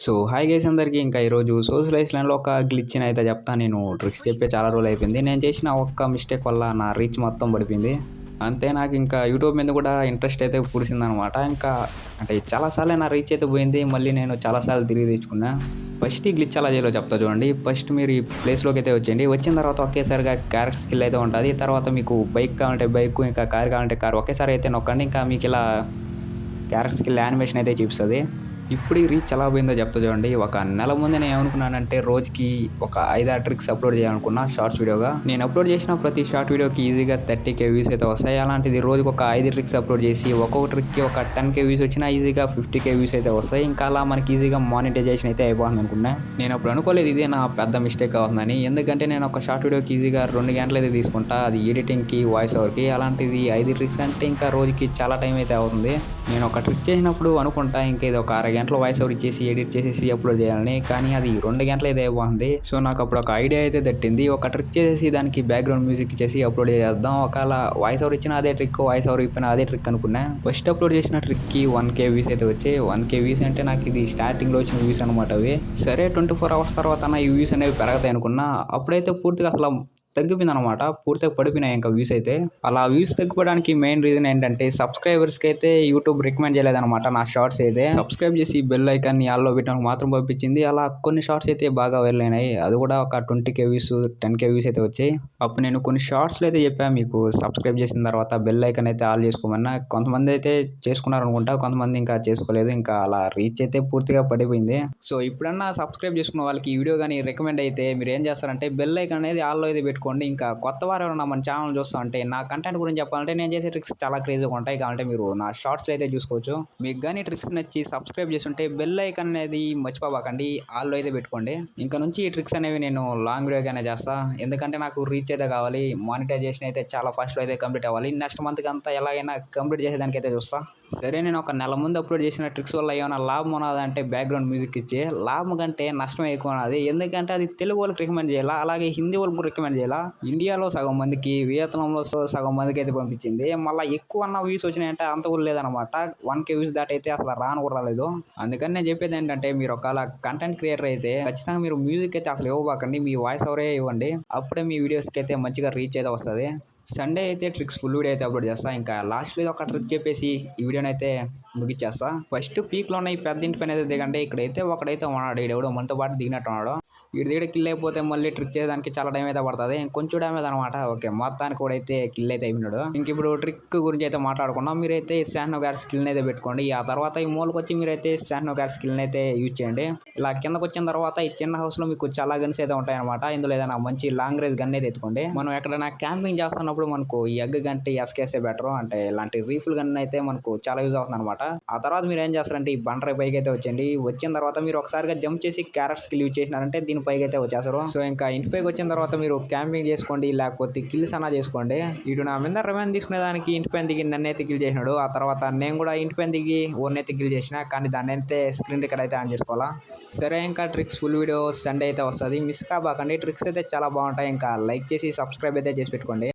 So hi guys అందరికీ ఇంకా ఈరోజు సోషల్ ఐస్లాండ్లో ఒక గ్లిచ్ని అయితే చెప్తాను. నేను ట్రిక్స్ చెప్పే చాలా రోజులు అయిపోయింది. నేను చేసిన ఒక్క మిస్టేక్ వల్ల నా రీచ్ మొత్తం పడిపోయింది. అంతే నాకు ఇంకా యూట్యూబ్ మీద కూడా ఇంట్రెస్ట్ అయితే పుడిసిందనమాట. ఇంకా అంటే చాలాసార్లు నా రీచ్ అయితే పోయింది. మళ్ళీ నేను చాలాసార్లు తిరిగి తెచ్చుకున్నా. ఫస్ట్ ఈ గ్లిచ్ ఎలా చేయాలో చెప్తా చూడండి. ఫస్ట్ మీరు ఈ ప్లేస్లోకి అయితే వచ్చేయండి. వచ్చిన తర్వాత ఒకేసారిగా క్యారెక్టర్ స్కిల్ అయితే ఉంటుంది. తర్వాత మీకు బైక్ కావాలంటే బైక్, ఇంకా కార్ కావాలంటే కార్ ఒకేసారి అయితే నొక్కండి. ఇంకా మీకు ఇలా క్యారెక్టర్ స్కిల్ యానిమేషన్ అయితే చూపిస్తుంది. ఇప్పుడు ఈ రీచ్ ఎలా పోయిందో చెప్తా చూడండి. ఒక నెల ముందే నేను ఏమనుకున్నానంటే రోజుకి ఒక 5-6 ట్రిక్స్ అప్లోడ్ చేయాలనుకున్నా షార్ట్స్ వీడియోగా. నేను అప్లోడ్ చేసిన ప్రతి షార్ట్ వీడియోకి ఈజీగా 30K వ్యూస్ అయితే వస్తాయి. అలాంటిది రోజుకి ఒక 5 ట్రిక్స్ అప్లోడ్ చేసి ఒక్కొక్క ట్రిక్కి ఒక 10K వ్యూస్ వచ్చినా ఈజీగా 50K వ్యూస్ అయితే వస్తాయి. ఇంకా అలా మనకి ఈజీగా మానిటైజేషన్ అయితే అయిపోతుంది అనుకున్నా. నేను అప్పుడు అనుకోలేదు ఇదే నా పెద్ద మిస్టేక్ అవుతుందని. ఎందుకంటే నేను ఒక షార్ట్ వీడియోకి ఈజీగా 2 గంటలు అయితే తీసుకుంటా, అది ఎడిటింగ్కి, వాయిస్ ఓవర్కి. అలాంటిది 5 ట్రిక్స్ అంటే ఇంకా రోజుకి చాలా టైం అయితే అవుతుంది. నేను ఒక ట్రిక్ చేసినప్పుడు అనుకుంటా ఇంకా ఇది ఒక 6 గంటల వాయిస్ ఓవర్ ఇచ్చేసి ఎడిట్ చేసేసి అప్లోడ్ చేయాలని, కానీ అది 2 గంటలు అయితే అయిపోతుంది. సో నాకు అప్పుడు ఒక ఐడియా అయితే తట్టింది. ఒక ట్రిక్ చేసేసి దానికి బ్యాక్గ్రౌండ్ మ్యూజిక్ ఇచ్చేసి అప్లోడ్ చేద్దాం. ఒకవేళ వాయిస్ ఓవర్ ఇచ్చిన అదే ట్రిక్, వాయిస్ ఓవర్ ఇప్పిన అదే ట్రిక్ అనుకున్నా. ఫస్ట్ అప్లోడ్ చేసిన ట్రిక్కి 1K వ్యూస్ అయితే వచ్చాయి. 1K వ్యూస్ అంటే నాకు ఇది స్టార్టింగ్లో వచ్చిన వ్యూస్ అనమాట అవి. సరే 24 అవర్స్ తర్వాత ఈ వ్యూస్ అనేవి పెరగతాయి అనుకున్నా. అప్పుడైతే పూర్తిగా అసలు తగ్గిపోయింది అనమాట. పూర్తిగా పడిపోయినాయి ఇంకా వ్యూస్ అయితే. అలా వ్యూస్ తగ్గిపోవడానికి మెయిన్ రీజన్ ఏంటంటే సబ్స్క్రైబర్స్కి అయితే యూట్యూబ్ రికమెండ్ చేయలేదన్నమాట నా షార్ట్స్ అయితే. సబ్స్క్రైబ్ చేసి బెల్ ఐకాన్ని ఆల్లో పెట్టడానికి మాత్రం పంపించింది. అలా కొన్ని షార్ట్స్ అయితే బాగా వైరల్ అయినాయి. అది కూడా ఒక 20K వ్యూస్, 10K వ్యూస్ అయితే వచ్చాయి. అప్పుడు నేను కొన్ని షార్ట్స్లో అయితే చెప్పాను మీకు సబ్స్క్రైబ్ చేసిన తర్వాత బెల్ ఐకాన్ అయితే ఆల్ చేసుకోమన్నా. కొంతమంది అయితే చేసుకున్నారు అనుకుంటా, కొంతమంది ఇంకా చేసుకోలేదు. ఇంకా అలా రీచ్ అయితే పూర్తిగా పడిపోయింది. సో ఇప్పుడన్నా సబ్స్క్రైబ్ చేసుకున్న వాళ్ళకి ఈ వీడియో కానీ రికమెండ్ అయితే మీరు ఏం చేస్తారంటే బెల్ ఐకాన్ అనేది ఆల్లో అయితే పెట్టుకోండి. ఇంకా కొత్త వారు ఎవరైనా మన ఛానల్ చూస్తా అంటే నా కంటెంట్ గురించి చెప్పాలంటే నేను చేసే ట్రిక్స్ చాలా క్రేజీగా ఉంటాయి. కాబట్టి మీరు నా షార్ట్స్ అయితే చూసుకోవచ్చు. మీకు కానీ ట్రిక్స్ నచ్చి సబ్స్క్రైబ్ చేసి ఉంటే బెల్ ఐకాన్ అనేది మర్చిపోబాకండి, ఆల్లో అయితే పెట్టుకోండి. ఇంకా నుంచి ఈ ట్రిక్స్ అనేవి నేను లాంగ్ వీడియోగానే చేస్తా. ఎందుకంటే నాకు రీచ్ అయితే కావాలి, మానిటైజేషన్ అయితే చాలా ఫాస్ట్లో అయితే కంప్లీట్ అవ్వాలి. నెక్స్ట్ మంత్కి అంతా ఎలాగైనా కంప్లీట్ చేసేదానికి అయితే చూస్తా. సరే నేను ఒక నెల ముందు అప్లోడ్ చేసిన ట్రిక్స్ వల్ల ఏమైనా లాభం ఉన్నదంటే బ్యాక్గ్రౌండ్ మ్యూజిక్ ఇచ్చే లాభం కంటే నష్టం ఎక్కువ ఉన్నది. ఎందుకంటే అది తెలుగు వాళ్ళకి రికమెండ్ చేయాలా, అలాగే హిందీ వాళ్ళకి రికమెండ్ చేయాలా. ఇండియాలో సగం మందికి, వియత్నాంలో సగం మందికి అయితే పంపించింది. మళ్ళీ ఎక్కువ అన్న వ్యూస్ వచ్చినాయంటే అంత కూడా లేదనమాట. 1K వ్యూస్ దాటి అయితే అసలు కూడా రాలేదు. అందుకని నేను చెప్పేది ఏంటంటే మీరు ఒకవేళ కంటెంట్ క్రియేటర్ అయితే ఖచ్చితంగా మీరు మ్యూజిక్ అయితే అసలు ఇవ్వబాకండి, మీ వాయిస్ ఓవరే ఇవ్వండి. అప్పుడే మీ వీడియోస్కి అయితే మంచిగా రీచ్ అయితే వస్తుంది. సండే అయితే ట్రిక్స్ ఫుల్ వీడియో అయితే అప్లోడ్ చేస్తా. ఇంకా లాస్ట్లో ఒక ట్రిక్ చెప్పేసి ఈ వీడియోని అయితే ముగిచ్చేస్తా. ఫస్ట్ పీక్లో ఉన్న ఈ పెద్ద ఇంటి పైన అయితే దిగండి. ఇక్కడైతే ఒకడైతే ఉన్నాడు, ఈడెవడో మనతో పాటు దిగినట్టు ఉన్నాడు. వీడి దగ్గర కిల్ అయిపోతే మళ్ళీ ట్రిక్ చేయడానికి చాలా టైం అయితే పడుతుంది. ఇంకొంచెం డ్యామేజ్ అనమాట. ఓకే, మొత్తానికి కూడా అయితే కిల్ అయితే అయిపోయినాడు. ఇంక ఇప్పుడు ట్రిక్ గురించి అయితే మాట్లాడుకున్నాం. మీరైతే శాండ్నో గారి స్కిల్ని అయితే పెట్టుకోండి. ఆ తర్వాత ఈ మూలకి వచ్చి మీరైతే శాండ్నో గారి స్కిల్ని అయితే యూజ్ చేయండి. ఇలా కిందకు వచ్చిన తర్వాత ఈ చిన్న హౌస్లో మీకు చాలా గన్స్ అయితే ఉంటాయన్నమాట. ఇందులో ఏదైనా మంచి లాంగ్ రేంజ్ గన్ అయితే ఎత్తుకోండి. మనం ఎక్కడైనా క్యాంపింగ్ చేస్తున్నప్పుడు మనకు ఈ ఎగ్ గంటే ఎస్కేసే బెటర్. అంటే ఇలాంటి రీఫుల్ గన్ అయితే మనకు చాలా యూజ్ అవుతుంది అనమాట. ఆ తర్వాత మీరు ఏం చేస్తారంటే ఈ బండరాయి పైకి అయితే వచ్చేయండి. వచ్చిన తర్వాత మీరు ఒకసారిగా జంప్ చేసి క్యారెట్ స్కిల్ యూజ్ చేసినారంటే దీని పైకి అయితే వచ్చేస్తారు. సో ఇంకా ఇంటి పైకి వచ్చిన తర్వాత మీరు క్యాంపింగ్ చేసుకోండి, లేకపోతే కిల్స్ అన్నా చేసుకోండి. ఇటు నా మీద రివెంజ్ తీసుకునేదానికి ఇంటి పైన దిగి నన్నైతే కిల్ చేసినాడు. ఆ తర్వాత నేను కూడా ఇంటి పైన దిగి ఓన్నైతే కిల్ చేసిన, కానీ దాన్ని అయితే స్క్రీన్ రికార్డ్ అయితే ఆన్ చేసుకోవాలా. సరే ఇంకా ట్రిక్స్ ఫుల్ వీడియో సండే అయితే వస్తుంది, మిస్ కాబాకండి. ట్రిక్స్ అయితే చాలా బాగుంటాయి. ఇంకా లైక్ చేసి సబ్స్క్రైబ్ అయితే చేసి పెట్టుకోండి.